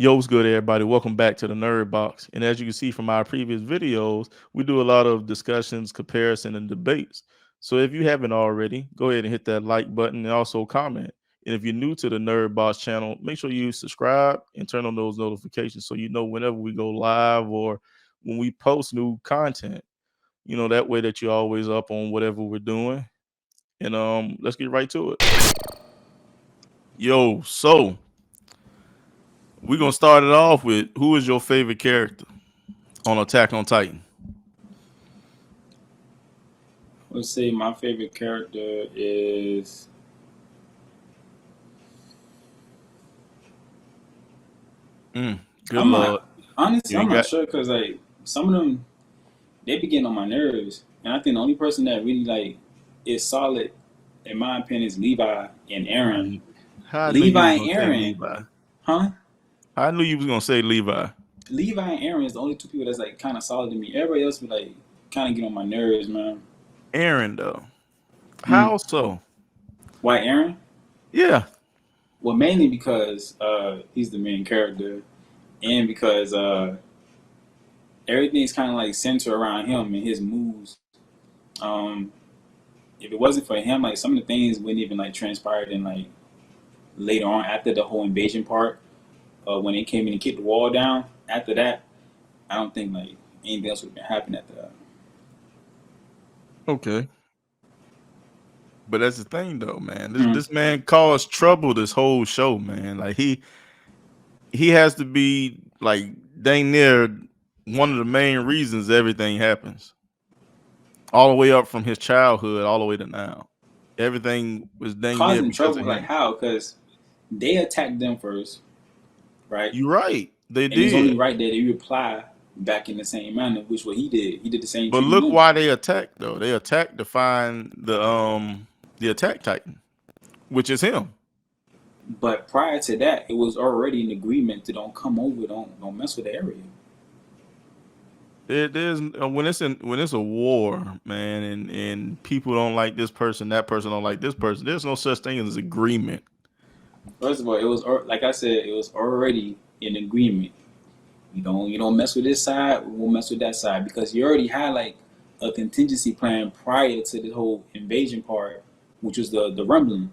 Yo, what's good, everybody? Welcome back to the Nerd Box. And as you can see from our previous videos, we do a lot of discussions, comparison, and debates. So if you haven't already, go ahead and hit that like button and also comment. And if you're new to the Nerd Box channel, make sure you subscribe and turn on those notifications so you know whenever we go live or when we post new content. That way that you're always up on whatever we're doing. And let's get right to it. Yo, so we're gonna start it off with who is your favorite character on Attack on Titan? Let's say my favorite character is Good I'm lord. not honestly You I'm ain't not got sure because like some of them they be getting on my nerves, and I think the only person that really like is solid in my opinion is Levi and Aaron. how I knew you Levi was and gonna say Aaron, Levi. huh? I knew you was gonna say Levi. Levi and Aaron is the only two people that's like kind of solid to me. Everybody else be like kind of get on my nerves, man. Aaron though. Mm. How so? Why Aaron? Yeah. Well, mainly because he's the main character, and because everything's kind of like centered around him and his moves. Um, if it wasn't for him, like some of the things wouldn't even like transpired in like later on after the whole invasion part. When they came in and kicked the wall down. After that, I don't think like anything else would have been happening after that. Okay. But that's the thing though, man. This Mm. this man caused trouble this whole show, man. Like he has to be like dang near one of the main reasons everything happens. All the way up from his childhood all the way to now. Everything was dang near Causing because trouble of like him. how? Because they attacked them first, right? You're right. They And it's only did. right that they reply back in the same manner, which what he did. He did the same But treating look them. why they attacked though. They attacked to find the attack titan, which is him. But prior to that, it was already an agreement to don't come over, don't mess with the area. It is when it's a war, man, and people don't like this person, that person don't like this person. There's no such thing as agreement. First of all, it was like I said, it was already an agreement. You don't mess with this side, we won't mess with that side because you already had like a contingency plan prior to the whole invasion part, which was the rumbling,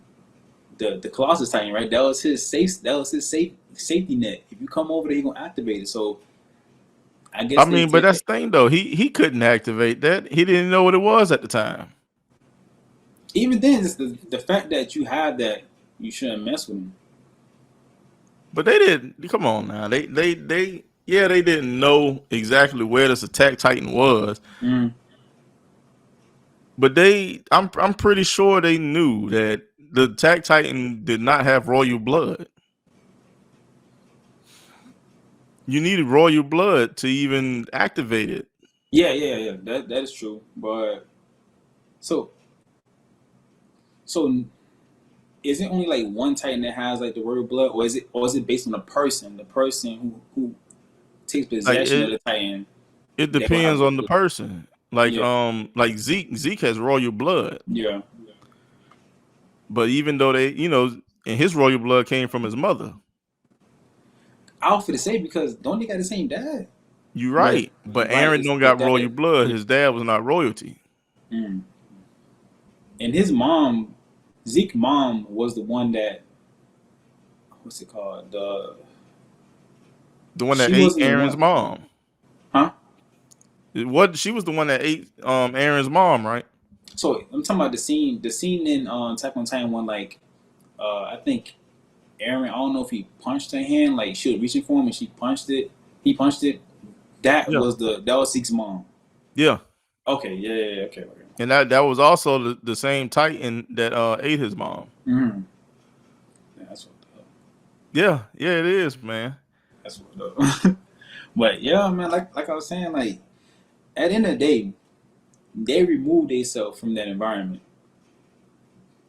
the Colossus Titan, right? That was his safety net. If you come over there, he gonna activate it. So I I guess they mean, but take that's the thing though. He couldn't activate that. He didn't know what it was at the time. even then it's the fact that you have that you shouldn't mess with him. But they didn't. Come on now. They yeah, they didn't know exactly where this attack titan was. Mm. But I'm pretty sure they knew that the attack titan did not have royal blood. You needed royal blood to even activate it. Yeah. That is true. But so so is it only like one Titan that has like the royal blood, or is it based on the person who takes Like possession of it the Titan it that gonna have depends the on the blood? person. Yeah, Like Zeke has royal blood. yeah. But even though and his royal blood came from his mother. I was to say because don't they got the same dad? You're But right. But right, Aaron it's don't the got royal dad. blood. His dad was not royalty. Mm. And his mom, Zeke's mom, was the one that what's it called? The one that She ate wasn't the Aaron's one, mom. huh? She was the one that ate Aaron's mom, right? So I'm talking about the scene in Attack on Titan one, like I think Aaron, I don't know if he punched her hand, like she was reaching for him and she punched it. He punched it. Yeah. That was Zeke's mom. Yeah. Okay, yeah, okay. And that was also the same Titan that ate his mom. Mm-hmm. Yeah, that's what. Yeah, yeah, it is, man. That's what. But yeah, man, like I was saying, like at the end of the day, they removed themselves from that environment.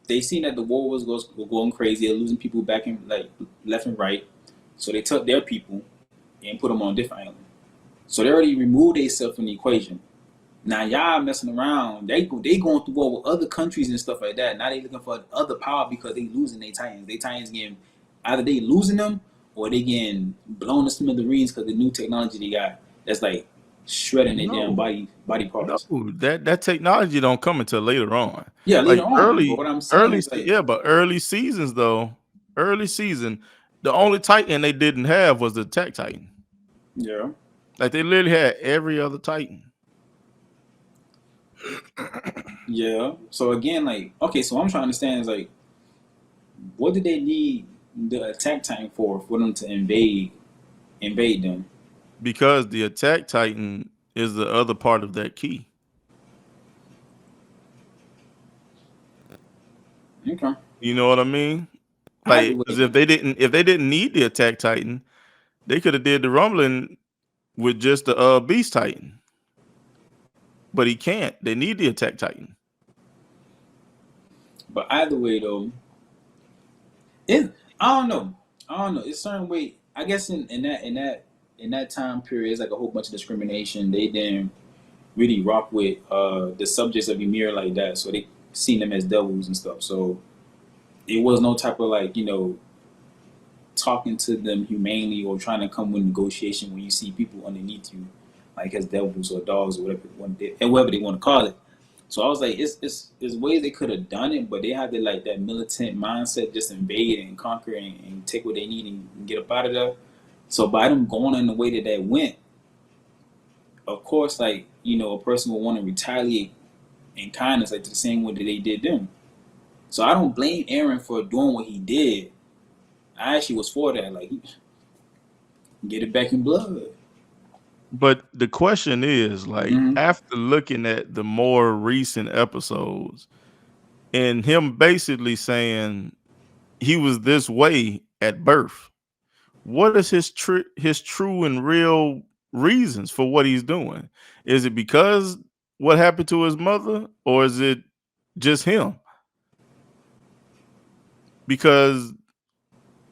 They seen that the war was going crazy. They're losing people back in like left and right. So they took their people and put them on a different island. So they already removed themselves from the equation. Now y'all messing around. They going through war with other countries and stuff like that. Now they looking for other power because they losing their Titans. They Titans getting either they losing them or they getting blown to smithereens because the new technology they got that's like shredding their damn No, body no, parts. that technology don't come until later on. Yeah, later Like on. But what I'm saying is like, yeah, but early seasons though, early season, the only Titan they didn't have was the Attack Titan. yeah, Like they literally had every other Titan. yeah. So again, like, okay, so what I'm trying to understand is like, what did they need the attack tank for them to invade them? Because the Attack Titan is the other part of that key. Okay, You know what I mean? either Like, because way, if they didn't need the Attack Titan, they could have did the rumbling with just the Beast Titan. But he can't. They need the Attack Titan. but either way though, it I don't know. I don't know. It's a certain way. I guess in that time period, it's like a whole bunch of discrimination. They didn't really rock with the subjects of Ymir like that, so they seen them as devils and stuff. So it was no type of like talking to them humanely or trying to come with negotiation when you see people underneath you, like as devils or dogs or whatever they want to call it. So I was like, it's ways they could have done it, but they had that militant mindset, just invade and conquer and take what they need and get up out of there. So by them going in the way that they went, of course, a person will want to retaliate in kindness, like the same way that they did them. So I don't blame Aaron for doing what he did. I actually was for that, like get it back in blood. But the question is, like, Mm-hmm. after looking at the more recent episodes and him basically saying he was this way at birth, what is his true and real reasons for what he's doing? Is it because what happened to his mother, or is it just him? Because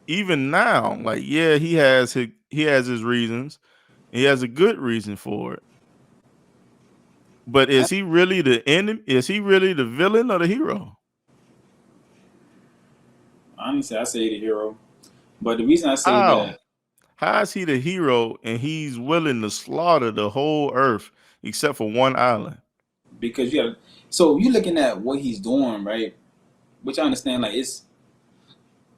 even now, like, yeah, he has his reasons. He has a good reason for it. But is he really the enemy? Is he really the villain or the hero? Honestly, I say the hero. But the reason I say How? that, How is he the hero and he's willing to slaughter the whole earth except for one island? because you have, so you're looking at what he's doing, right? Which I understand, like it's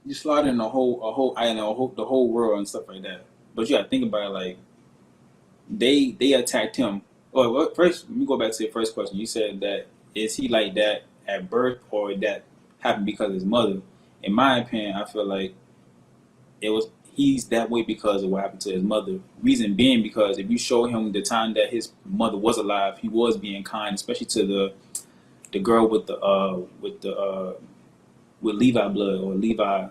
you slaughtering a whole island, the whole world and stuff like that. But you got to think about it, like they attacked him. Oh, well, first let me go back to your first question. You said that is he like that at birth or that happened because of his mother? In my opinion, I feel like it was he's that way because of what happened to his mother. Reason being because if you show him the time that his mother was alive, he was being kind, especially to the girl with Levi blood or Levi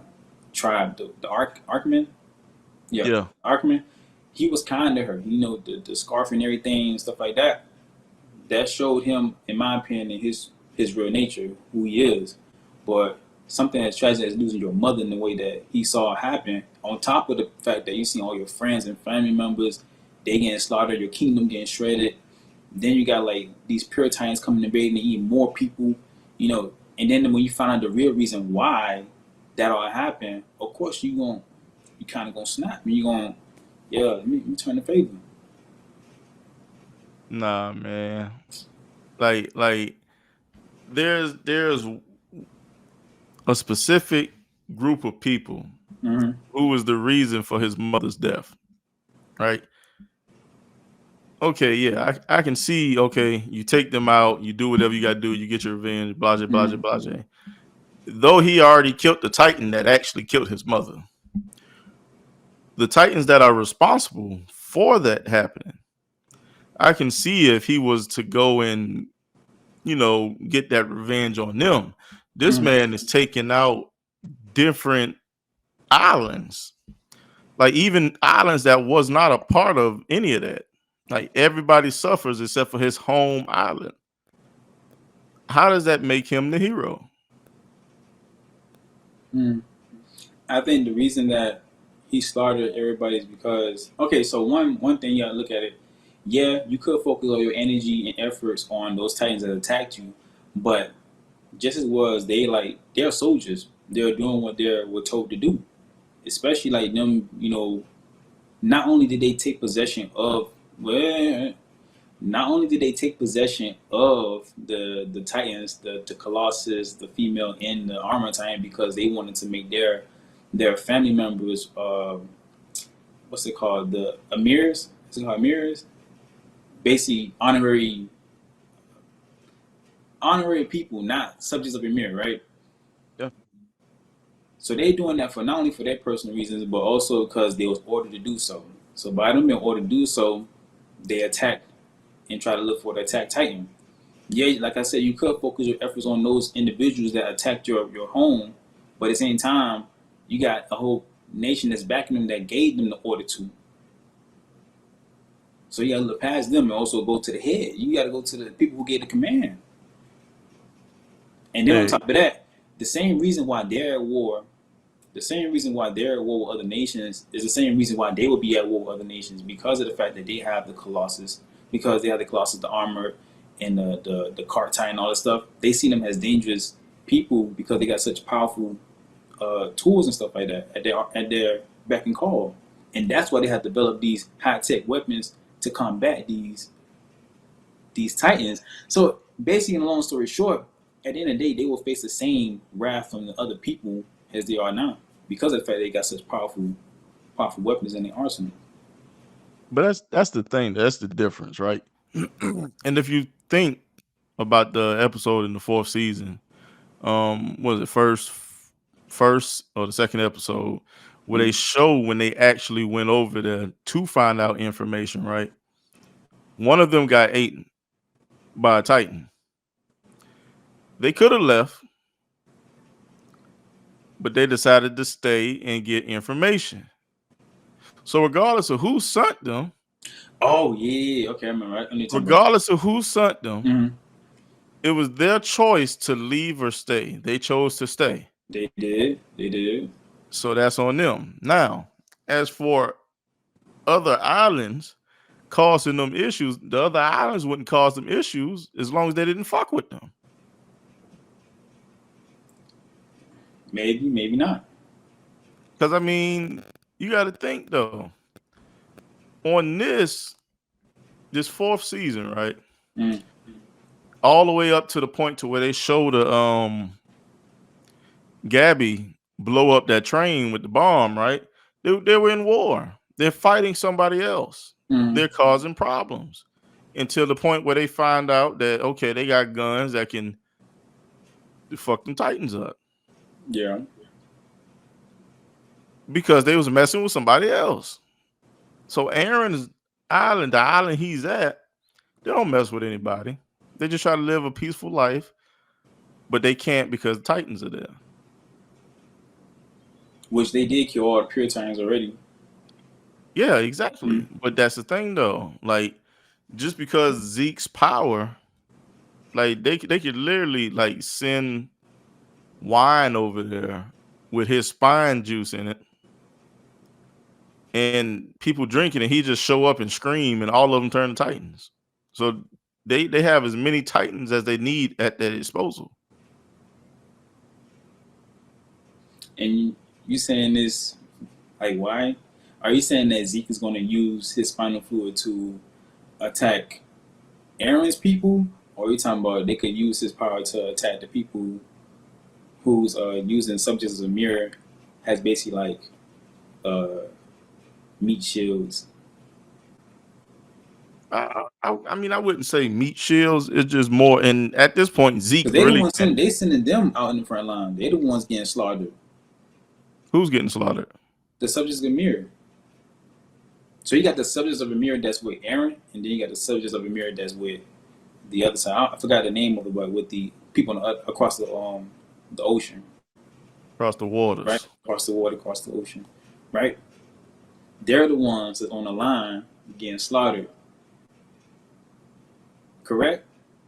tribe, the Arkman. Yeah, Yeah. Arkman. He was kind to her. The scarf and everything and stuff like that. That showed him, in my opinion, his real nature, who he is. But something as tragic as losing your mother in the way that he saw it happen, on top of the fact that you see all your friends and family members, they getting slaughtered, your kingdom getting shredded. Then you got like these Puritans coming invading and eating more people, And then when you find out the real reason why that all happened, of course you kind of gonna snap. You gonna let me turn the favor. Nah, man. Like there's a specific group of people Mm-hmm. who was the reason for his mother's death, right? Okay, yeah, I can see. Okay, you take them out, you do whatever you got to do, you get your revenge, blah blah blah Mm-hmm. blah. Though he already killed the Titan that actually killed his mother, the Titans that are responsible for that happening, I can see if he was to go and get that revenge on them. This Mm-hmm. man is taking out different islands, like even islands that was not a part of any of that. Like everybody suffers except for his home island. How does that make him the hero? Mm-hmm. I think the reason that he slaughtered everybody is because so one thing you gotta look at it. Yeah, you could focus all your energy and efforts on those Titans that attacked you, but just as well as they're soldiers. They're doing what they were told to do. especially like them, you know, not only did they take possession of, well, not only did they take possession of the Titans, the Colossus, the female, and the armor Titan because they wanted to make their family members, what's it called, the Emirs? Is it called Emirs? Basically, honorary people, not subjects of Emir, right? Yeah. So they doing that for not only for their personal reasons, but also because they was ordered to do so. So by them being ordered to do so, they attack and try to look for the attack Titan. Yeah, like I said, you could focus your efforts on those individuals that attacked your home, but at the same time, you got a whole nation that's backing them that gave them the order to. So you gotta look past them and also go to the head. You gotta go to the people who gave the command. And then on Hey, top of that, the same reason why they're at war, the same reason why they're at war with other nations is the same reason why they will be at war with other nations because of the fact that they have the Colossus, because they have the Colossus, the armor, and the cart tie and all this stuff. They see them as dangerous people because they got such powerful tools and stuff like that at their beck and call, and that's why they have developed these high tech weapons to combat these titans. So basically, in a long story short, at the end of the day, they will face the same wrath from the other people as they are now because of the fact they got such powerful weapons in their arsenal. but that's the thing. That's the difference, right? And if you think about the episode in the fourth season, was it first or the second episode where they Mm. show when they actually went over there to find out information, right? One of them got eaten by a Titan. They could have left, but they decided to stay and get information. So regardless of who sent them, Oh yeah, okay, I remember. Right? I need to talk about. regardless of who sent them, Mm-hmm. it was their choice to leave or stay. They chose to stay. They did. They did. So that's on them. Now, as for other islands causing them issues, the other islands wouldn't cause them issues as long as they didn't fuck with them. Maybe, maybe not. Because I mean, you got to think though. On this fourth season, right? Mm. All the way up to the point to where they show the Gabby blow up that train with the bomb, right? They were in war. They're fighting somebody else. Mm. They're causing problems until the point where they find out that okay, they got guns that can fuck them Titans up Yeah. because they was messing with somebody else. So Aaron's island, the island he's at, they don't mess with anybody. They just try to live a peaceful life, but they can't because Titans are there. Which they did kill all the Puritans already. Yeah, exactly. Mm. But that's the thing though. Like just because Zeke's power, like they could literally like send wine over there with his spine juice in it, and people drinking, and he just show up and scream, and all of them turn to Titans. So they have as many Titans as they need at their disposal. And you saying this, like, why? Are you saying that Zeke is going to use his spinal fluid to attack Aaron's people? Or are you talking about they could use his power to attack the people who's using subjects as a mirror has basically like uh, meat shields? I mean, I wouldn't say meat shields. It's just more. And at this point, Zeke Because they the really ones they sending them out in the front line. They the ones getting slaughtered. who's getting slaughtered? The subjects of a mirror. So you got the subjects of a mirror that's with Aaron, and then you got the subjects of a mirror that's with the other side. I forgot the name of it, but with the people across the ocean, Across the waters. right? Across the water, across the ocean, right? They're the ones that's on the line getting slaughtered. Correct?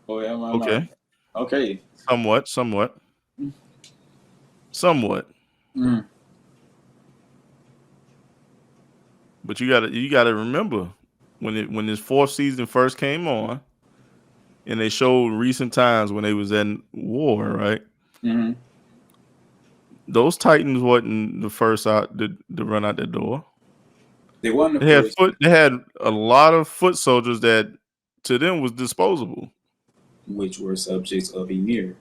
Or am I Okay. not? Okay. Somewhat. Mm. But you gotta remember when this fourth season first came on, and they showed recent times when they was in war, right? Mm-hmm. those Titans wasn't the first out to run out the door. They weren't the They had first, they had a lot of foot soldiers that to them was disposable. which were subjects of Emir.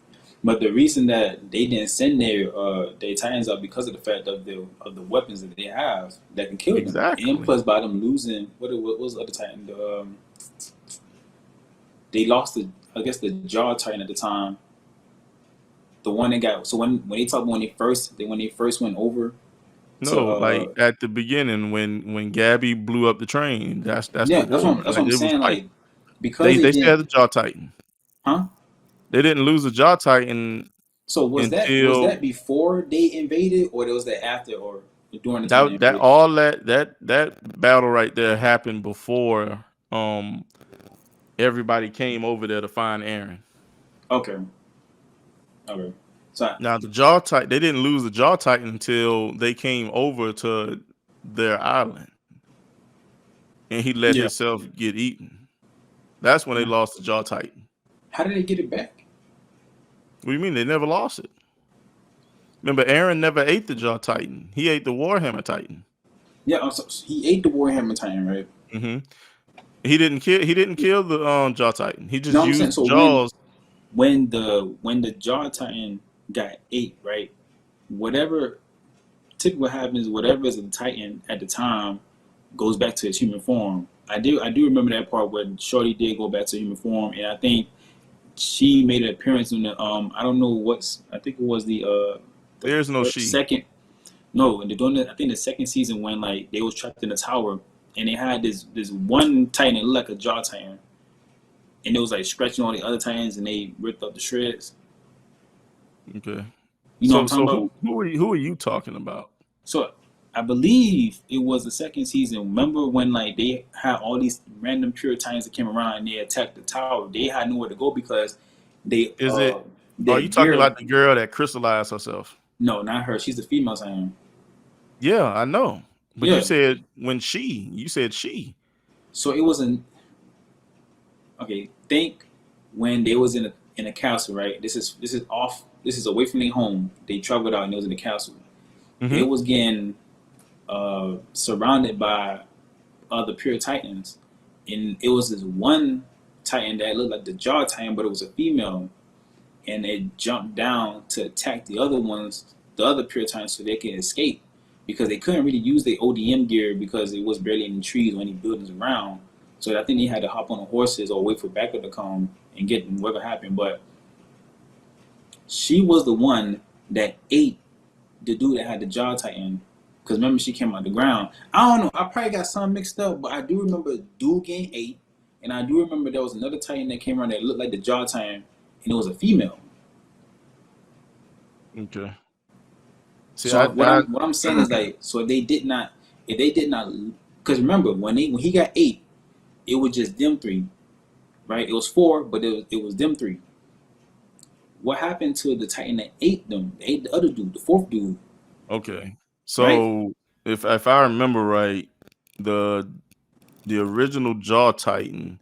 But the reason that they didn't send their Titans out because of the fact of the weapons that they have that can kill them, and Exactly. plus by them losing what was the other Titan? They lost I guess the Jaw Titan at the time. The one that got so when they talk about when they first went over to No, like at the beginning when Gabby blew up the train, that's the yeah, war. that's what Like I'm it was saying. fight. Like because they They still didn't, had the Jaw Titan. huh? They didn't lose the Jaw Titan So was until that before they invaded, or was that after, or during the time they that invaded? all that battle right there happened before um everybody came over there to find Aaron. Okay, okay. So Now the Jaw Titan, they didn't lose the Jaw Titan until they came over to their island and he let yeah, himself get eaten. That's when they lost the Jaw Titan. how did they get it back? What do you mean they never lost it? Remember, Aaron never ate the Jaw Titan. He ate the Warhammer Titan. Yeah, so he ate the Warhammer Titan, right? Hmm. He didn't kill the Jaw Titan. He just No, I'm saying used so Jaws. when the Jaw Titan got ate, right? Whatever typically happens, whatever is a Titan at the time goes back to its human form. I do remember that part when Shorty did go back to human form, and I think she made an appearance in the I don't know what's I think it was the There's no first, she. second no and during I think the second season when like they was trapped in the tower and they had this one Titan that looked like a Jaw Titan and it was like scratching all the other Titans and they ripped up the shreds. Okay. You know what I'm So talking so about? who are you talking about? So I believe it was the second season. Remember when like they had all these random Puritans that came around and they attacked the tower? They had nowhere to go because they Is it? Are their you talking gear. about the girl that crystallized herself? No, not her. She's the female Titan. Yeah, I know. But you Yeah. said you said she. So it wasn't okay. Think when they was in a castle, right? This is off. This is away from their home. They traveled out and it was in the castle. They Hmm. was getting surrounded by other pure titans, and it was this one titan that looked like the Jaw Titan, but it was a female, and it jumped down to attack the other ones, the other pure titans, so they can escape because they couldn't really use their ODM gear because it was barely any trees or any buildings around. So I think they had to hop on the horses or wait for backup to come and get them, whatever happened. But she was the one that ate the dude that had the Jaw Titan. Because remember, she came out the ground. I don't know. I probably got some mixed up, but I do remember dude getting ate. And I do remember there was another Titan that came around that looked like the Jaw Titan, and it was a female. Okay. See, So what I'm saying is like, so if they did not, because remember when he got ate, it was just them three, right? It was four, but it was them three. What happened to the Titan that ate them? They ate the other dude, the fourth dude, okay. right? So if I remember right, the the original Jaw Titan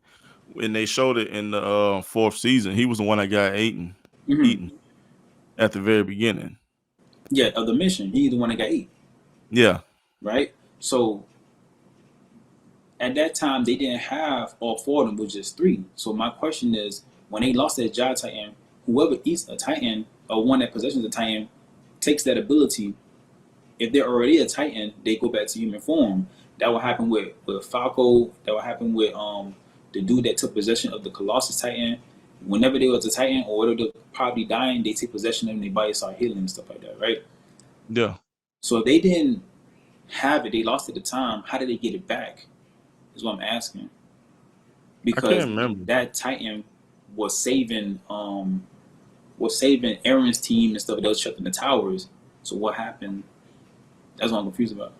when they showed it in the fourth season, he was the one that got Hmm. eaten at the very beginning. Yeah, of the mission, he's the one that got ate, Yeah. right? So at that time they didn't have all four of them, which is three. So my question is, when they lost that Jai Titan, whoever eats a Titan or one that possesses a Titan takes that ability. If they're already a Titan, they go back to human form. That will happen with Falco. That will happen with the dude that took possession of the Colossus Titan. Whenever they was a Titan or whether they're probably dying, they take possession of them, their body start healing and stuff like that, right? Yeah. So if they didn't have it, they lost it at the time. How did they get it back? Is what I'm asking. I can't Because remember. that Titan was saving Aaron's team and stuff that was trapped in the towers. So what happened? That's what I'm confused about.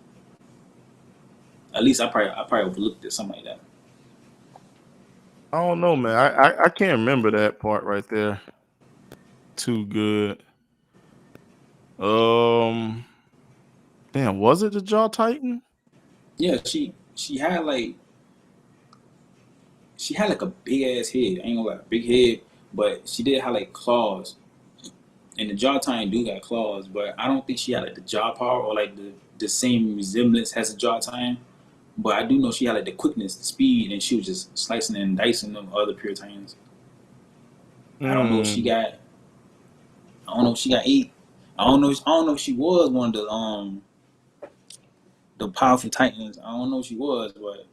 At least I probably overlooked it, something like that. I don't know, man. I can't remember that part right there too good. Um, damn, was it the Jaw Titan? Yeah, she had like a big ass head. I ain't gonna lie, big head, but she did have like claws. And the jaw Titan do got claws, but I don't think she had like the jaw power or like the same resemblance as a jaw Titan. But I do know she had like the quickness, the speed, and she was just slicing and dicing them other pure Titans. I don't know if she Mm. got. I don't know if she got eight. I don't know. I don't know if she was one of the powerful Titans. I don't know if she was, but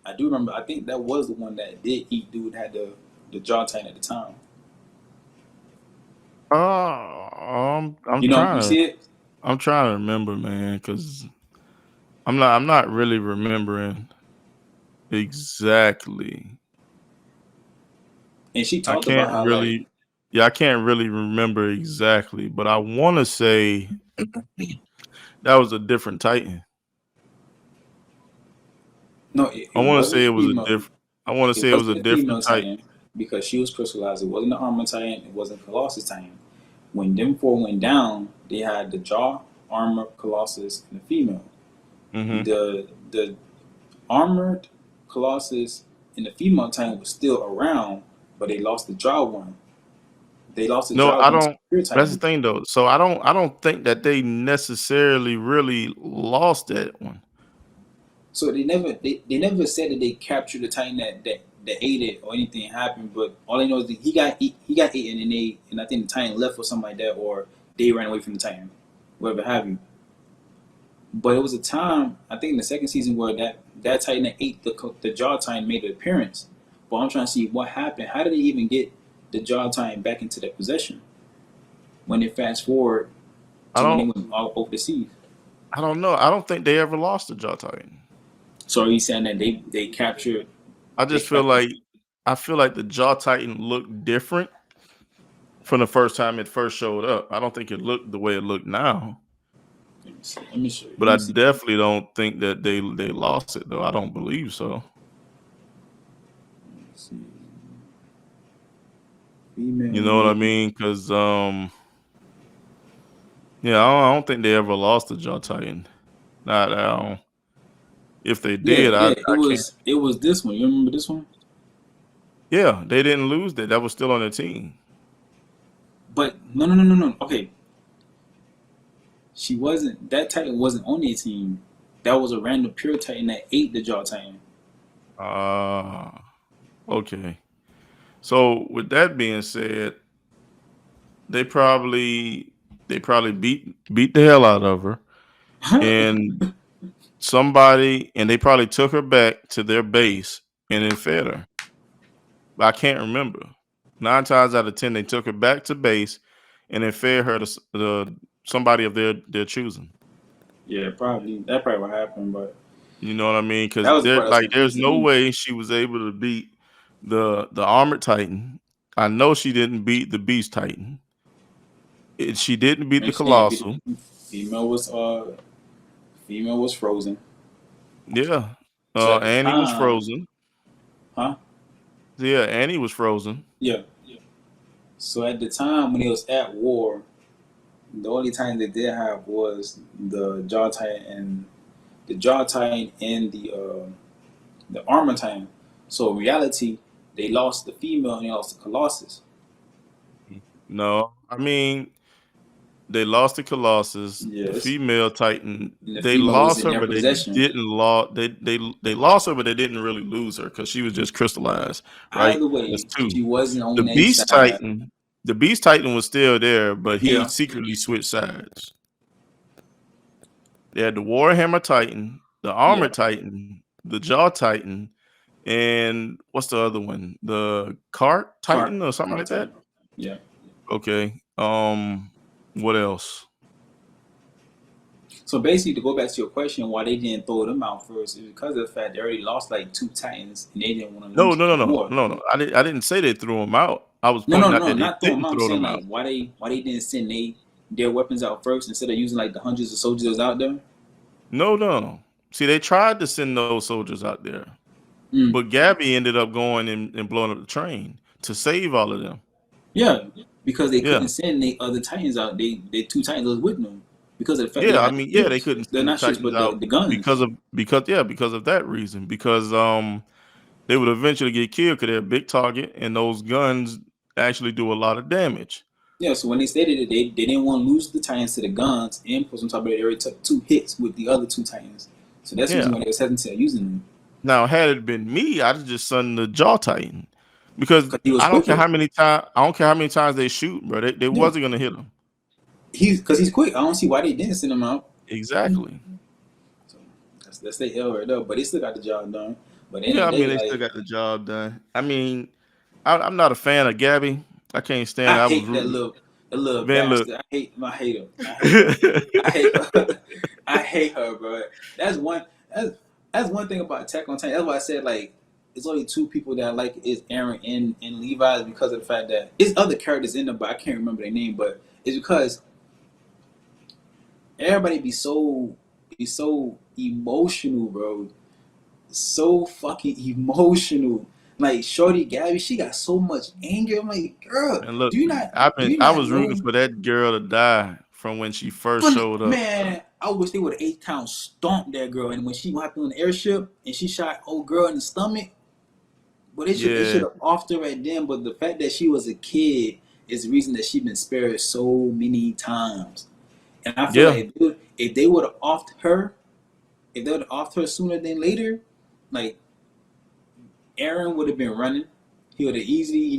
I do remember. I think that was the one that did eat dude had the jaw Titan at the time. I'm You know, you trying to see it, remember, man, because I'm not really remembering exactly. and she I talked about can't how like really, yeah, I can't really remember exactly, but I want to say that was a different Titan. no, I it want to wasn't say a it was a female. different. I want to It say it was a wasn't a female different Titan. Titan because she was crystallized. It wasn't the armor Titan. It wasn't Colossus Titan. When them four went down, they had the jaw, armor, Colossus, and the female. Hmm. The armored Colossus and the female Titan was still around, but they lost the jaw one. They lost the No, jaw I one to don't. the pure That's the Titan. thing, though. So I don't think that they necessarily really lost that one. So they never said that they captured the Titan that ate it or anything happened. But all I know is that he got eaten and I think the Titan left or something like that, or they ran away from the Titan, whatever have you. But it was a time I think in the second season where that Titan that ate the Jaw Titan made an appearance. But I'm trying to see what happened. How did they even get the Jaw Titan back into their possession when they fast forward I to when they don't. went all over the seas? I don't know. I don't think they ever lost the Jaw Titan. So are you saying that they captured I they just feel captured? like the Jaw Titan looked different from the first time it first showed up. I don't think it looked the way it looked now. Let me see. Let me show you. But Let I me see. definitely don't think that they lost it though. I don't believe so. Let me see. Female You know what I name. mean? Because yeah, I don't think they ever lost the Jaw Titan. Not if they Yeah, did, yeah. I can't. It was this one. You remember this one? Yeah, they didn't lose that. That was still on the team. But no. Okay, she wasn't. That Titan wasn't on their team. That was a random pure Titan that ate the Jaw Titan. Ah, okay. So with that being said, they probably beat the hell out of her, and they probably took her back to their base and then fed her. But I can't remember. 9 times out of 10, they took her back to base and then fed her to somebody of their choosing. Yeah, probably. That probably what happened. But You know what I mean? that Because was the part that was there's confusing to no me. way she was able to beat the armored Titan. I know she didn't beat the Beast Titan. She didn't beat the Understand? Colossal. Female was female was frozen. Yeah. So at the Annie was time, frozen. huh? Yeah, Annie was frozen. Yeah. So at the time when it was at war, the only time they did have was the Jaw Titan and the Armor Titan. So in reality, they lost the female and they lost the Colossus. No, I mean they lost the Colossus, the Yes. female Titan. And the They female was lost in her, their but they possession. didn't lost. They lost her, but they didn't really lose her because she was just crystallized, right? Either That's way, two. she wasn't The on their Beast side. Titan, the Beast Titan was still there, but he Yeah. secretly switched sides. They had the Warhammer Titan, the Armor Yeah. Titan, the Jaw Titan, and what's the other one? The Cart Cart Titan or something Cart like that. Titan. Yeah. Okay. What else? So basically, to go back to your question, why they didn't throw them out first is because of the fact they already lost like two Titans and they didn't want to No, lose no, no, two no, more. no, no. I didn't say they threw them out. I was No, no, pointing out no, that they not throwing them didn't out. I'm throw saying them like out. why they didn't send their weapons out first instead of using like the hundreds of soldiers out there. No, no. See, they tried to send those soldiers out there, Mm. but Gabby ended up going and blowing up the train to save all of them. Yeah, because they Yeah. couldn't send the other Titans out. They two Titans was with them because of the fact they Yeah, I had mean, the yeah, they ships. couldn't They're send the not ships, Titans but out the guns. because of that reason. Because they would eventually get killed because they're a big target and those guns actually do a lot of damage. Yeah, so when they stated it, they didn't want to lose the Titans to the Guns, and plus on top of it, they already took 2 hits with the other 2 Titans. So that's the reason Yeah. why they was hesitant at using them. Now, had it been me, I'd have just sent the jaw titan because Because he was I don't care quicker. how many times they shoot, bro. They Yeah. wasn't gonna hit him. He's quick. I don't see why they didn't send him out. Exactly. So that's their L right there. But they still got the job done. But at the end Yeah, of I the mean day, they still like got the job done. I mean, I'm not a fan of Gabby. I can't stand. I I was hate rooting. that little Man, look. bastard. I hate her. I hate her. I hate her. I hate her, bro. That's one. That's one thing about Attack on Titan. That's why I said like it's only 2 people that I like is Aaron and Levi because of the fact that it's other characters in there, but I can't remember their name. But it's because everybody be so emotional, bro. So fucking emotional. Like Shorty Gabby, she got so much anger. I'm like, girl, And look, do you man, not do I you I not was rooting know? for that girl to die from when she first showed up, bro. Man, I wish they would have 8 count stomped that girl. And when she hopped on the airship and she shot old girl in the stomach, but they should Yeah, have offed her right then. But the fact that she was a kid is the reason that she been spared so many times. And I feel yeah, like if they would have offed her, if they would have offed her sooner than later, like Aaron would have been running. He would have easily,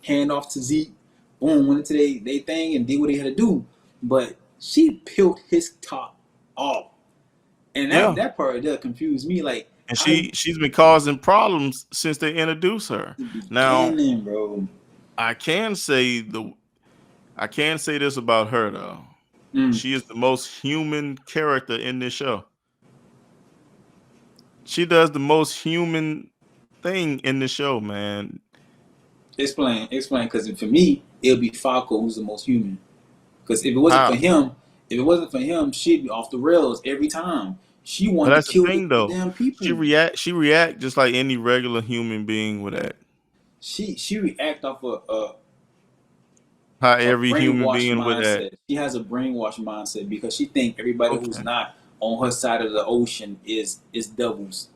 hand off to Zeke, boom, went into they thing and did what he had to do. But she peeled his top off. And that yeah. that part that confused me. Like, And how you she's been causing problems since they introduced her. the Now, beginning, bro. I can say I can say this about her though. Mm. She is the most human character in this show. She does the most human thing in the show, man. Explain. Because for me, it'll be Falco who's the most human. Because How? if it wasn't for him, she'd be off the rails every time. She But wanted to that's the kill the thing though. damn people. She react just like any regular human being would act. She react off How a every human brainwashed being would act. mindset. She has a brainwashed mindset because she think everybody who's Okay. not on her side of the ocean is devils.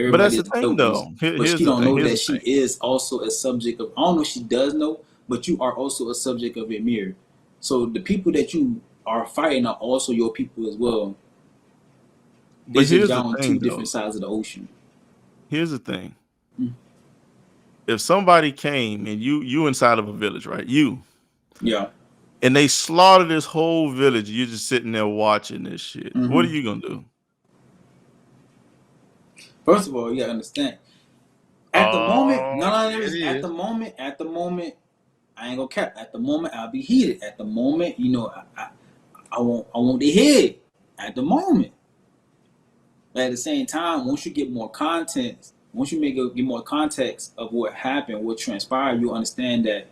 But that's Everybody the is thing devils. though. But Here's she the don't thing. know Here's that the she thing. is also a subject of. I don't know if she does know, but you are also a subject of Ymir. So the people that you are fighting are also your people as well. But It's just here's the y'all on thing two though. different sides of the ocean. Here's the thing. Mm. If somebody came and you inside of a village, right? Yeah. And they slaughter this whole village, you're just sitting there watching this shit. What are Mm-hmm. you gonna do? First of all, you gotta understand. At the moment, Oh, no, it at is. the moment, I ain't gonna cap. At the moment, I'll be heated. At the moment, I want the head. At the moment, but at the same time, once you get more content, once you get more context of what happened, what transpired, you understand that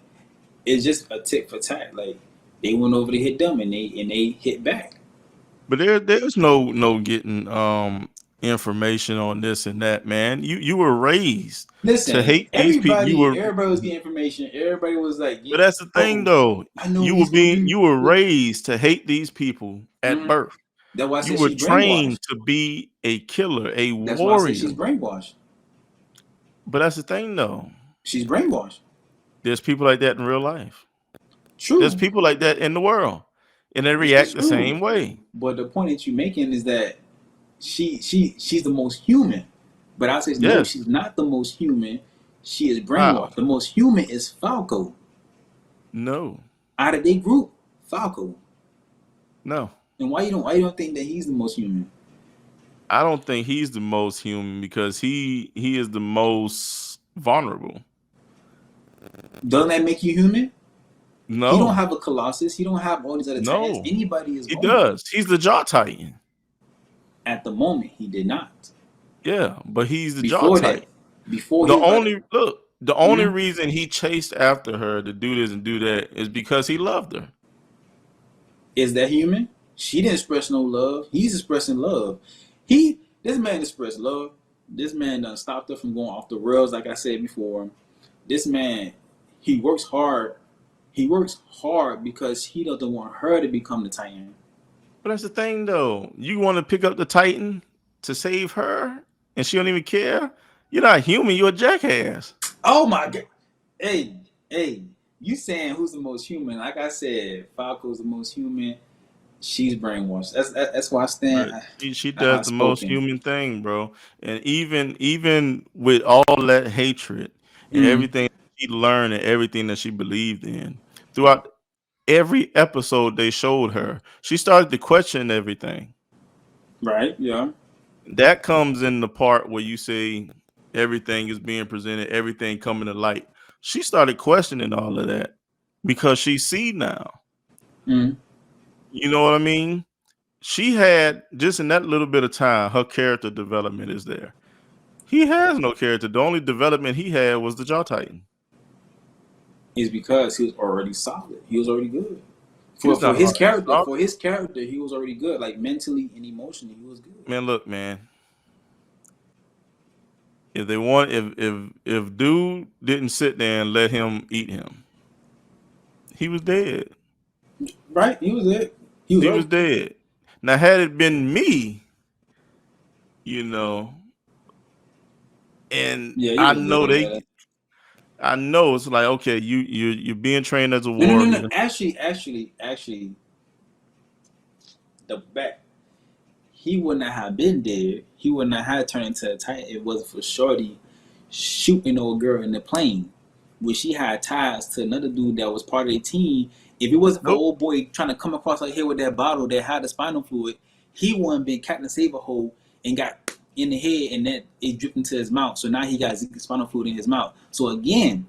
it's just a tick for tat. Like they went over to hit them, and they hit back. But there's no getting information on this and that, man. You were raised to Listen, hate these people. everybody was getting information. Everybody was like, But that's the thing "Oh, though. I know what he's gonna do." You were raised to hate these people at Mm-hmm. birth. That's why I You said were she's trained brainwashed. to be a killer, a That's why I said warrior. she's brainwashed. But that's the thing though. She's brainwashed. There's people like that in real life. There's True. people like that in the world. And they This is react the true. same way. But the point that you're making is that she's the most human. But I say no, Yes. she's not the most human. She is How? brainwashed. The most human is Falco. No. Out of their group, Falco. No. And why you don't think that he's the most human? I don't think he's the most human because he is the most vulnerable. Doesn't that make you human? He don't No. have a Colossus. He don't have all these other titans. No. Anybody is He vulnerable. does. He's the jaw titan. At the moment, he did not. Yeah, but he's the jaw Before that, titan. before The he was like, only look, the only reason he chased after her to do this and do that is because he loved her. is that human? She didn't express no love. He's expressing love. This man expressed love. This man done stopped her from going off the rails, like I said before. This man, he works hard. He works hard because he doesn't want her to become the Titan. But that's the thing though. You want to pick up the Titan to save her and she don't even care? You're not human, you're a jackass. Oh my god! Hey, hey! You saying who's the most human? Like I said, Falco's the most human. She's brainwashed. That's why I stand. But she That's does the most outspoken. human thing, bro. And even with all that hatred and Mm, everything she learned and everything that she believed in, throughout every episode they showed her, she started to question everything. right? Yeah. That comes in the part where you say everything is being presented, everything coming to light. She started questioning all of that because she see now. Mm. You know what I mean? She had just in that little bit of time, her character development is there. He has no character. The only development he had was the Jaw Titan. Is because he was already solid. He was already good. He was For not his already character, solid. he was already good. Like mentally and emotionally, he was good. Man, look, man. If they want, if dude didn't sit there and let him eat him, he was dead. Right? He was it. He was He was already. dead. Now, had it been me, you know, and Yeah, he was dead. Yeah. I know it's like okay, you're being trained as a No. warrior. Actually, the back. He would not have been dead. He would not have turned into a Titan. It wasn't for Shorty shooting old girl in the plane, where she had ties to another dude that was part of the team. If it wasn't for Nope, old boy trying to come across like here with that bottle that had the spinal fluid, he wouldn't been Captain Saberhole and got in the head and then it dripped into his mouth. So now he got Zeke spinal fluid in his mouth. So again,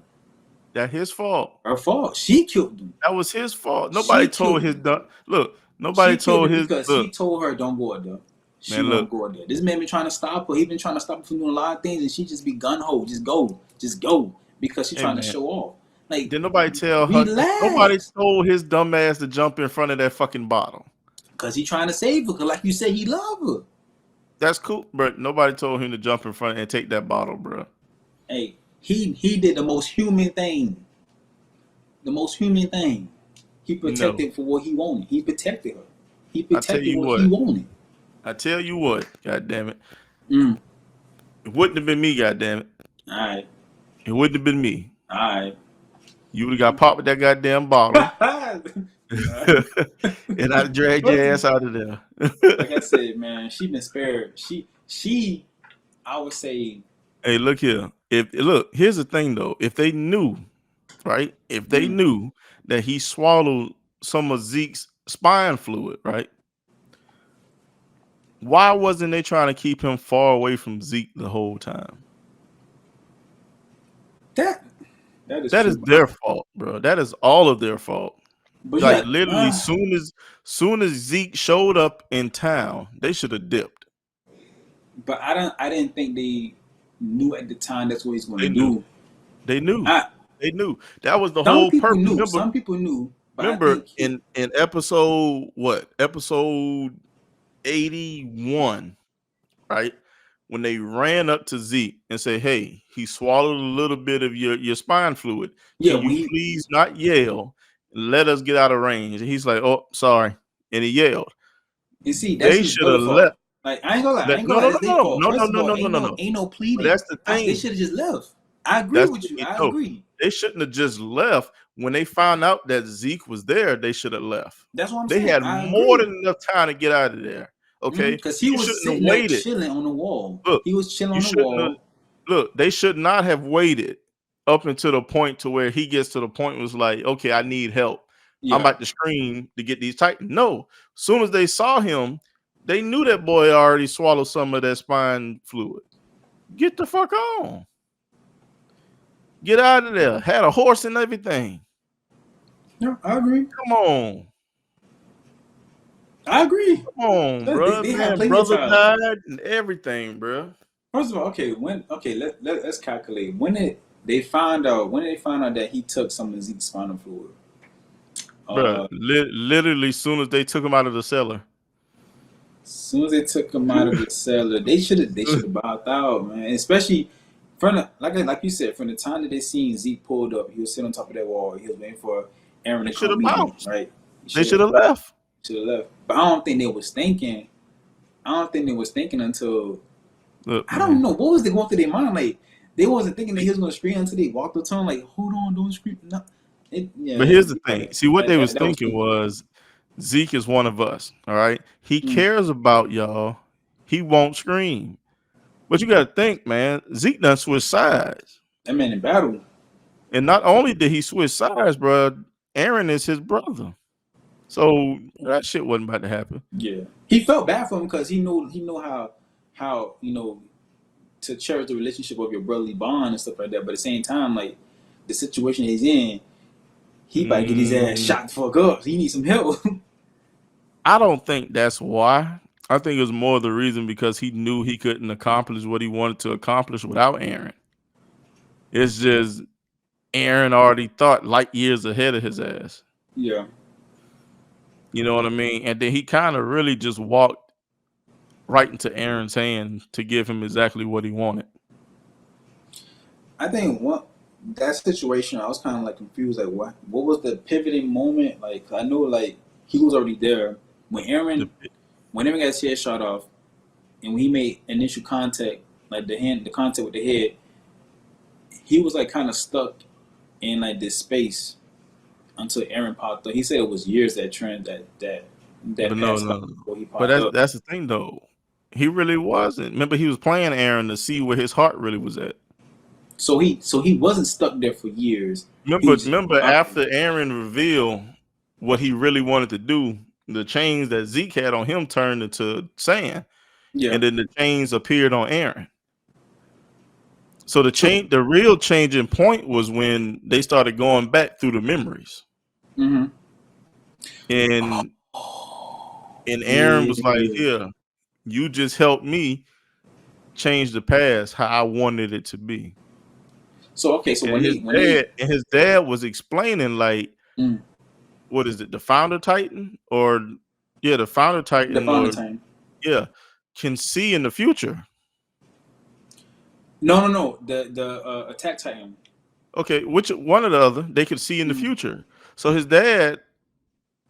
that's his fault. her fault. She killed him. That was his fault. Nobody She told killed his him. look. Nobody She killed told him his because he look, told her don't go out there. She man. won't Look, go out there. This man been trying to stop her. He been trying to stop her from doing a lot of things, and she just be gun ho. Just go, because she hey trying to man. show off. Like, Did nobody tell her? Nobody relax, told his dumb ass to jump in front of that fucking bottle. because he trying to save her. Cause like you said, he love her. That's cool, but nobody told him to jump in front and take that bottle, bro. Hey, he did the most human thing. The most human thing. He No, protected for what he wanted. He protected her. He I tell protected you what he what. wanted. I tell you what. God damn it. Mm. It wouldn't have been me. God damn it. All right, It wouldn't have been me. all right. You would have got popped with that goddamn bottle, and I'd dragged your ass out of there. Like I said, man, she been spared. She, I would say, Hey, look here. If look, here's the thing though. If they knew, right? If they mm, knew that he swallowed some of Zeke's spine fluid, right? Why wasn't they trying to keep him far away from Zeke the whole time? that that is That is true. their fault, bro. That is all of their fault. But Like yeah, literally, soon as Zeke showed up in town, they should have dipped. but I didn't think they knew at the time that's what he's going to They knew. do. They knew. I They knew. That was the Some whole people purpose. knew. Remember, Some people knew, but I remember think in episode what? Episode 81, right? When they ran up to Zeke and said, "Hey, he swallowed a little bit of your spine fluid. yeah, Can when you he please not yell? Let us get out of range." And he's like, "Oh, sorry," and he yelled. you see that's They his should brother have fault. left. Like I ain't gonna lie, I ain't No, gonna lie, no, no, that's their no, fault. no, no, First of no, all, no, no, no, no. ain't no But pleading. that's the They thing. should have just left. I agree That's with you. the I no. agree. They shouldn't have just left. When they found out that Zeke was there, they should have left. That's what I'm They saying. had I more agree. than enough time to get out of there. Okay, Because he you was shouldn't have sitting there waited. chilling on the wall. Look, He was chilling you on the shouldn't have. wall. Look, they should not have waited up until the point to where he gets to the point was like, okay, I need help. I'm Yeah. about to scream to get these Titans. No, soon as they saw him, they knew that boy already swallowed some of that spine fluid. Get the fuck on. Get out of there. Had a horse and everything. Yeah, I agree. Come on. I agree. Come on, bro. They had Man, plenty of brother time. died and everything, bro. First of all, let's calculate when they found out that he took some of Zeke's spinal fluid. Bro, Uh, literally, soon as they took him out of the cellar. as soon as they took him out of the cellar, they should have bowed out, man. Especially from like you said, from the time that they seen Zeke pulled up, he was sitting on top of that wall. He was waiting for Aaron They to should come have meet him, bounced. right? They should have left. Should have left. But I don't think they was thinking. I don't think they was thinking until Look, I don't man. know what was they going through their mind. Like they wasn't thinking that he was going to scream until they walked up to him. Like, hold on, don't scream. No. But here's the you're thing. right. See, what they was That was thinking stupid. was Zeke is one of us. All right. He Mm. cares about y'all. He won't scream. But you got to think, man. Zeke done switch sides. That man in battle. And not only did he switch sides, bro, Aaron is his brother. So that shit wasn't about to happen. Yeah, he felt bad for him because he know how to cherish the relationship of your brotherly bond and stuff like that. But at the same time, like the situation he's in, he about to get his ass shot the fuck up. He needs some help. I don't think that's why. I think it was more the reason because he knew he couldn't accomplish what he wanted to accomplish without Aaron. It's just Aaron already thought light years ahead of his ass. Yeah. You know what I mean? And then he kind of really just walked right into Aaron's hand to give him exactly what he wanted. I think that situation, I was kind of like confused. Like, what was the pivoting moment? Like, I know like he was already there when Aaron got his head shot off, and when he made initial contact, like the contact with the head, he was like kind of stuck in like this space until Aaron popped up. He said it was years that But passed no. before he But popped up. that's the thing though. He really wasn't. Remember, he was playing Aaron to see where his heart really was at. So he wasn't stuck there for years. Remember after Aaron revealed what he really wanted to do, the chains that Zeke had on him turned into sand. Yeah. And then the chains appeared on Aaron. So the real changing point was when they started going back through the memories. Mm-hmm. And Aaron was like, "Here, you just helped me change the past how I wanted it to be." So okay, so his dad was explaining like, what is it, the Founder Titan the Founder Titan, the Founder Titan, can see in the future. No, the Attack Titan. Okay, which one or the other? They could see in the future. So his dad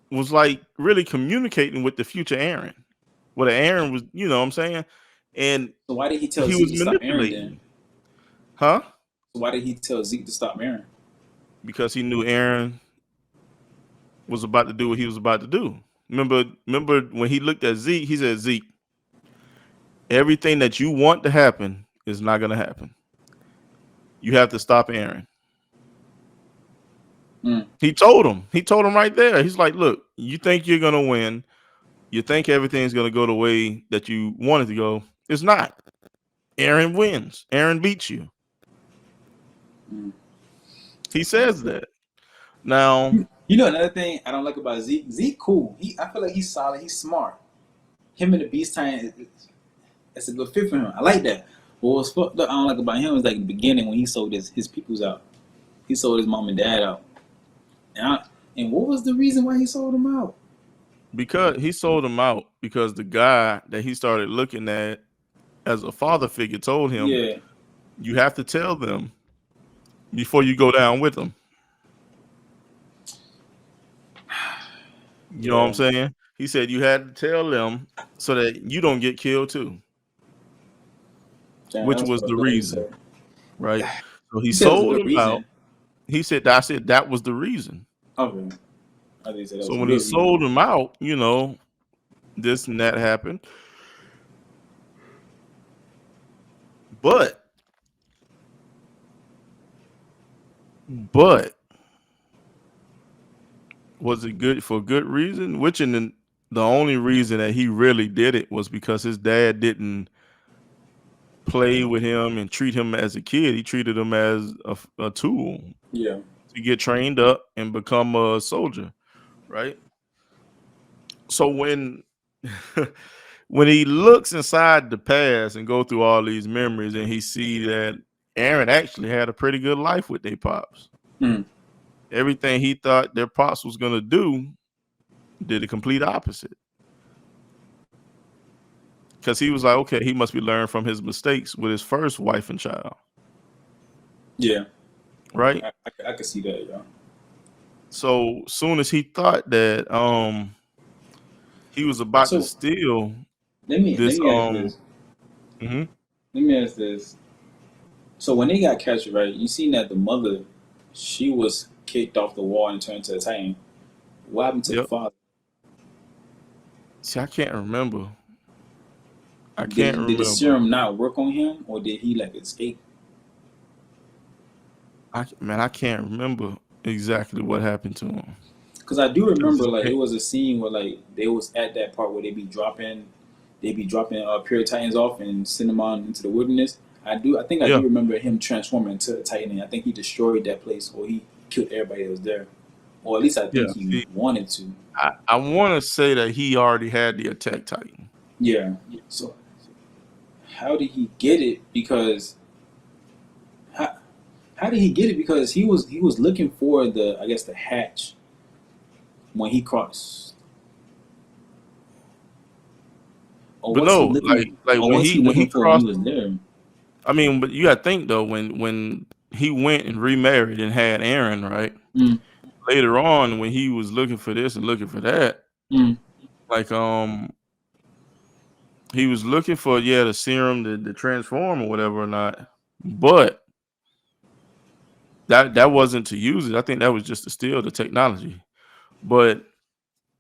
was like really communicating with the future Aaron. What Aaron was, you know what I'm saying? And so why did he tell Zeke to stop Aaron then? Huh? So why did he tell Zeke to stop Aaron? Because he knew Aaron was about to do what he was about to do. Remember when he looked at Zeke, he said, "Zeke, everything that you want to happen is not going to happen. You have to stop Aaron." He told him right there. He's like, "Look, you think you're going to win. You think everything's going to go the way that you want it to go. It's not. Aaron wins. Aaron beats you." He says that. Now, you know another thing I don't like about Zeke. Zeke cool. I feel like he's solid. He's smart. Him and the Beast Titan, it's a good fit for him. I like that. But what's fucked up I don't like about him is like the beginning when he sold his peoples out. He sold his mom and dad out. And what was the reason why he sold them out? Because he sold them out because the guy that he started looking at as a father figure told him, you have to tell them before you go down with them. You know what I'm saying? He said you had to tell them so that you don't get killed too. Damn, which was the reason, right? So he sold him out. He said, "I said that was the reason." Okay. So when he sold him out, you know, this and that happened. But was it good for good reason? Which the only reason that he really did it was because his dad didn't play with him and treat him as a kid. He treated him as a tool. Yeah. To get trained up and become a soldier, right? So when he looks inside the past and go through all these memories and he see that Aaron actually had a pretty good life with their pops. Everything he thought their pops was gonna do did the complete opposite. Because he was like, okay, he must be learning from his mistakes with his first wife and child. Yeah. Right? I can see that, yeah. So soon as he thought that he was about to steal let me ask this. Let me ask this. So when they got captured, right, you seen that the mother, she was kicked off the wall and turned to a Titan. What happened to the Yep. father? See, I can't remember. I can't Did the remember. serum not work on him, or did he like escape? I can't remember exactly what happened to him. Because I do remember, like, It's- it was a scene where, like, they was at that part where they be dropping pure Titans off and send them on into the wilderness. I think I Yeah, do remember him transforming into a Titan. And I think he destroyed that place, or he killed everybody that was there, or at least I yeah. think he See, wanted to. I want to say that he already had the Attack Titan. Yeah. So how did he get it? Because how, how did he get it? Because he was looking for the, I guess, the hatch when he crossed. Or But was he no, looking? like Or when was he he looking for when he crossed. was there? I mean, but you got to think though, when he went and remarried and had Aaron, right? Mm, Later on, when he was looking for this and looking for that, mm. like he was looking for the serum to transform or whatever or not, but that wasn't to use it. I think that was just to steal the technology. But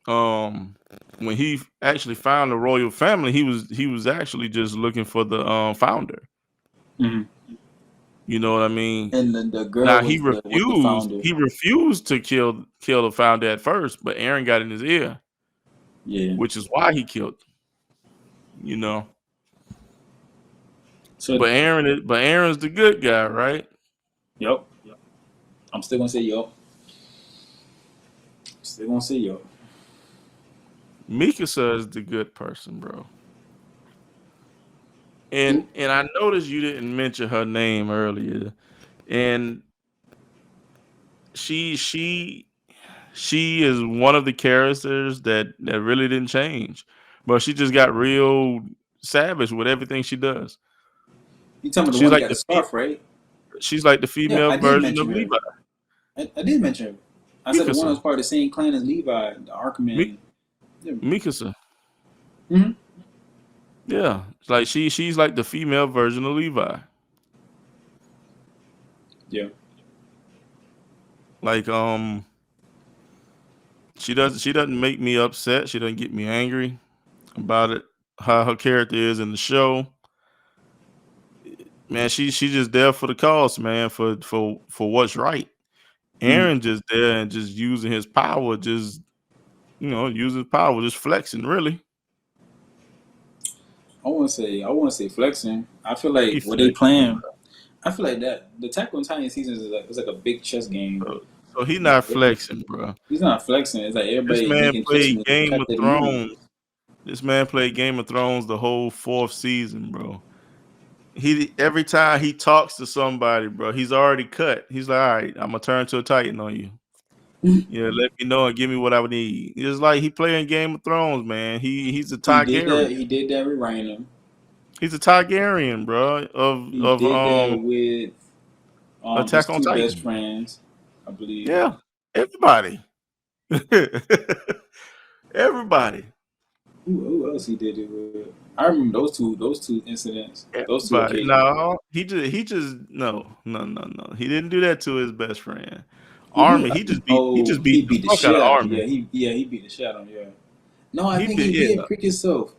um when he actually found the royal family, he was actually just looking for the founder. Mm-hmm. You know what I mean? And the girl Now he was the refused. founder. He refused to kill the founder at first, but Aaron got in his ear, Yeah. which is why he killed. You know, So but Aaron's the good guy, right? yep. I'm still gonna say yep. Still gonna say yep. Mikasa is the good person, bro. And I noticed you didn't mention her name earlier, and she she is one of the characters that really didn't change, but she just got real savage with everything she does. You tell me the She's one that like got the the fe- scarf, right? she's like the Yeah, female I did version of mention her. Levi. I did mention her. I said the one that Mikasa. was part of the same clan as Levi, the Mi- Archman. Yeah. Mikasa. Mm-hmm. Yeah. It's like she's like the female version of Levi. Yeah. Like she doesn't make me upset. She doesn't get me angry about it. How her character is in the show. Man, she's just there for the cause, man, for what's right. Mm-hmm. Aaron just there and just using his power, just using power, just flexing, really. I want to say flexing. I feel He like what they flexing, playing. I feel like that the Attack on Titan season is like, it's like a big chess game. so he not flexing, bro. He's not flexing. It's like This everybody man making chess played moves, Game of calculated moves. Thrones. This man played Game of Thrones the whole fourth season, bro. He every time he talks to somebody, bro, he's already cut. He's like, all right, I'm gonna turn to a Titan on you. Yeah, let me know and give me what I would need. It's like he playing Game of Thrones, man. He's a He did Targaryen. that. He did that with Rhino. He's a Targaryen, bro, He of did that with his Attack on two best Titan. friends, I believe. Yeah, everybody, everybody, Who else he did it with? I remember those two incidents, those two everybody. occasions. No, he just no. He didn't do that to his best friend. Who Army. He oh, just he beat the beat the fuck out shit of out. Army. He beat the shit out of him. Yeah. No, I He think did. he Yeah. did prick himself.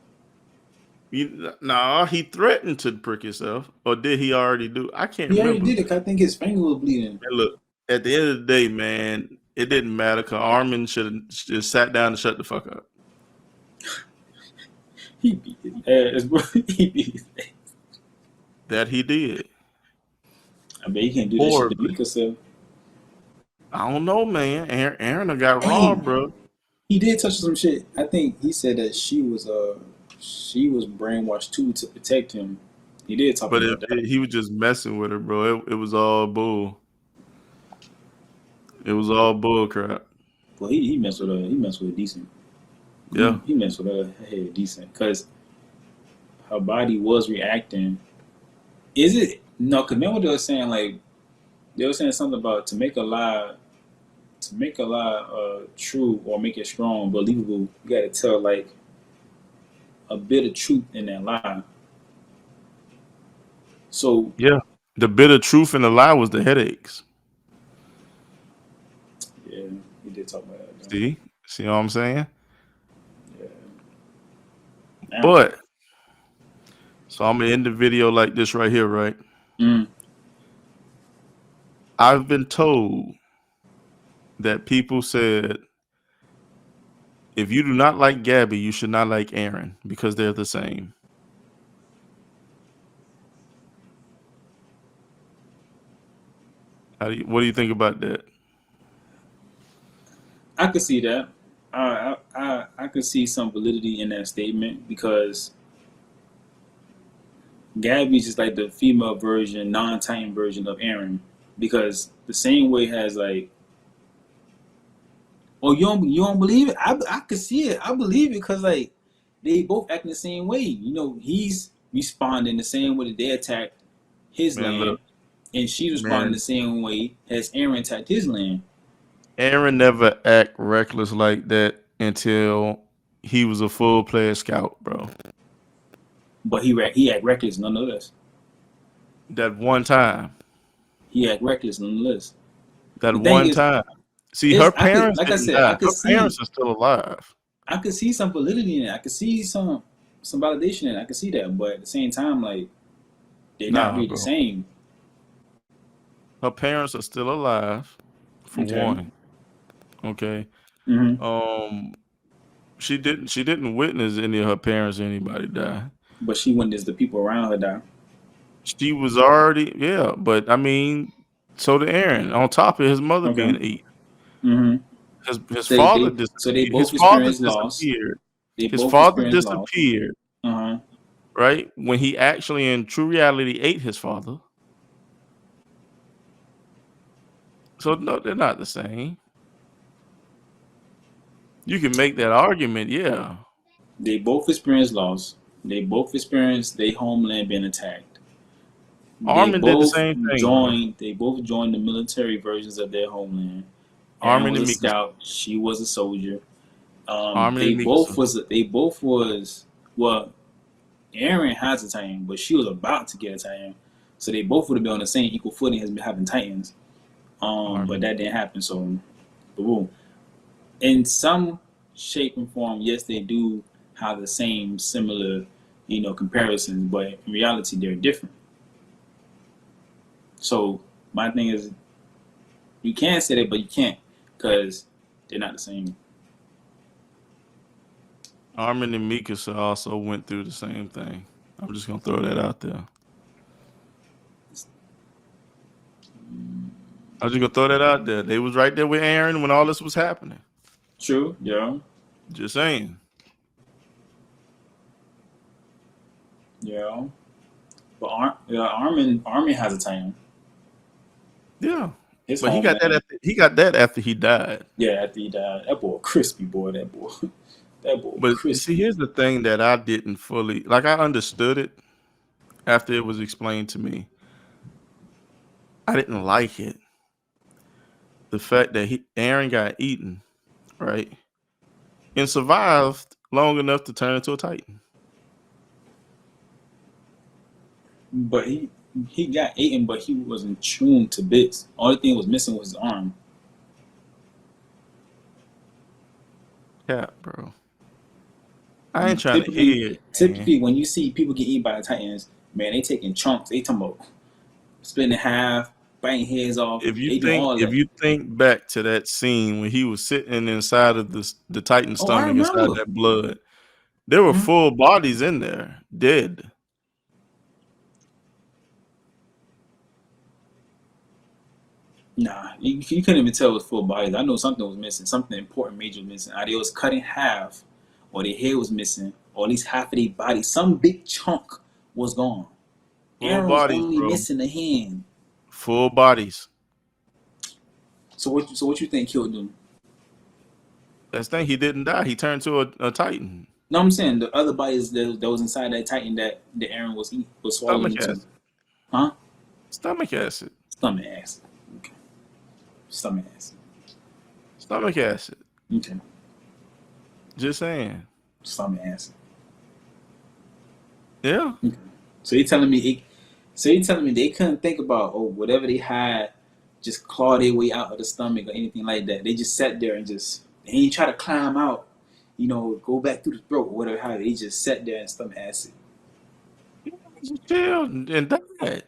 No, he threatened to prick himself, or did he already do? I can't He already remember. did it. 'Cause I think his finger was bleeding. And look, at the end of the day, man, it didn't matter. Cause Armin should have just sat down and shut the fuck up. He beat his ass, bro. He beat his ass. That he did. I bet he can't do that shit to Horribly. Mika himself. I don't know, man. Aaron done got Hey, robbed, bro. he did touch some shit. I think he said that she was brainwashed too to protect him. He did talk But about that. he was just messing with her, bro. It was all bull. It was all bull crap. Well, he messed with her. He messed with her decent. Yeah. He messed with her head decent because her body was reacting. Is it no? Because remember they were saying like they were saying something about to make a lie true or make it strong, believable. You got to tell like a bit of truth in that lie. So Yeah. The bit of truth in the lie was the headaches. Yeah, he did talk about that. Though. See what I'm saying? Yeah. Damn. But so I'm gonna end the video like this right here, right? Mm. I've been told that people said if you do not like Gabby, you should not like Aaron because they're the same. What do you think about that? I could see that. I could see some validity in that statement because Gabby's just like the female version, non-Titan version of Aaron. Because the same way has like, oh, you don't believe it? I could see it. I believe it because like they both acting the same way. You know, he's responding the same way that they attacked his Man, land, look, and she's responding man, the same way as Aaron attacked his land. Aaron never act reckless like that until he was a full player scout, bro. But he act reckless nonetheless. That one time. He act reckless nonetheless. That The thing one is, time. See, her I could parents like I didn't said, die. Her parents are still alive. I could see some validity in it. I could see some validation in it. I could see that, but at the same time, like they're not Nah, really the bro. same. Her parents are still alive, for Okay. one. Okay. Mm-hmm. Um, she didn't witness any of her parents or anybody die. But she witnessed the people around her die. She was already, yeah, but I mean, so did Aaron. On top of his mother Okay. being eaten, Mm-hmm. his So they, father they so they disappeared. His both father experienced loss. disappeared. They His both father experienced loss. disappeared, Uh-huh. right? When he actually, in true reality, ate his father. So no, they're not the same. You can make that argument, yeah. They both experienced loss. They both experienced their homeland being attacked. They Armin did the both same thing, bro. joined. They both joined the military versions of their homeland. Aaron Armin was and a Mika, scout. She was a soldier. Armin They and both Mikasa. was. They both was. Well, Aaron has a Titan, but she was about to get a Titan, so they both would have been on the same equal footing as having Titans. But Armin. that didn't happen. So, boom. In some shape and form, yes, they do have the same similar, comparisons, but in reality, they're different. So my thing is, you can say that, but you can't because they're not the same. Armin and Mikasa also went through the same thing. I'm just gonna throw that out there. I'm just gonna throw that out there. They was right there with Aaron when all this was happening. True, yeah, Just saying. yeah. But Armin has a Titan. Yeah. His But he got that homeland. after he died. Yeah, after he died, that boy crispy boy. That boy, that boy But see, crispy. here's the thing that I didn't fully like. I understood it after it was explained to me. I didn't like it. The fact that Aaron got eaten, right? And survived long enough to turn into a Titan. But he got eaten, but he wasn't chewed to bits. Only thing was missing was his arm. Yeah, bro. I ain't trying to Typically, hear it, man. typically when you see people get eaten by the Titans, man, they taking chunks. They talking about splitting in half, biting heads off. They doing all If that. you think back to that scene when he was sitting inside of the Titan Oh, I stomach, inside remember. that blood, there were Mhm. full bodies in there, dead. Nah, you couldn't even tell it was full bodies. I know something was missing, something important, major was missing. Either it was cut in half, or their head was missing, or at least half of their body. Some big chunk was gone. Full Aaron was bodies, only bro. missing the hand. Full bodies. So what you think killed them? That's the thing. He didn't die. He turned to a Titan. No, I'm saying the other bodies that was inside that Titan that Aaron was swallowing Stomach into. acid. Huh? Stomach acid. Stomach acid. Okay. Stomach acid. Stomach acid. Okay. Just saying. Stomach acid. Yeah. Okay. So you telling me they couldn't think about whatever they had just claw their way out of the stomach or anything like that. They just sat there and they ain't try to climb out, go back through the throat or whatever. How they just sat there and stomach acid. Just chill and died.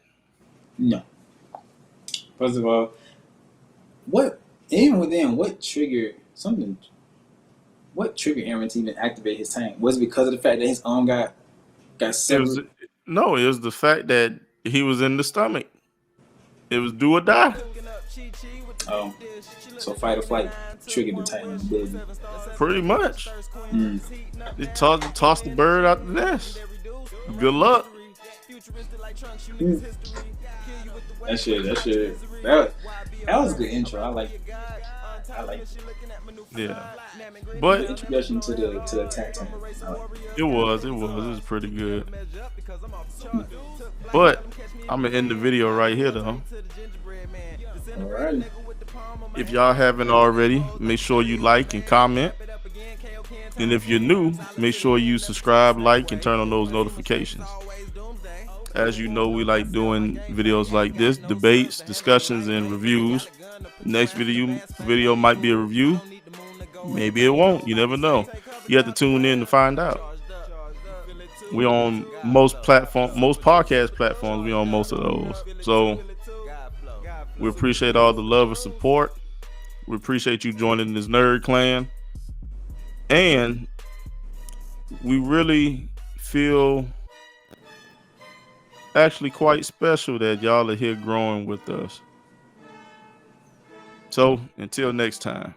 No. First of all, what triggered something? What triggered Aaron to even activate his tank? Was it because of the fact that his arm got severed? It was the fact that he was in the stomach. It was do or die. Oh, so fight or flight triggered the Titan ability. Pretty much. Mm. It tossed the bird out the nest. Good luck. That was a good intro. I like it. Yeah. But introduction to the attack tank. It was pretty good. But I'm gonna end the video right here though. Alright. If y'all haven't already, make sure you like and comment. And if you're new, make sure you subscribe, like, and turn on those notifications. As you know, we like doing videos like this, debates, discussions, and reviews. Next video might be a review. Maybe it won't. You never know. You have to tune in to find out. We on most podcast platforms. We on most of those. So we appreciate all the love and support. We appreciate you joining this nerd clan. And we really feel actually quite special that y'all are here growing with us. So until next time.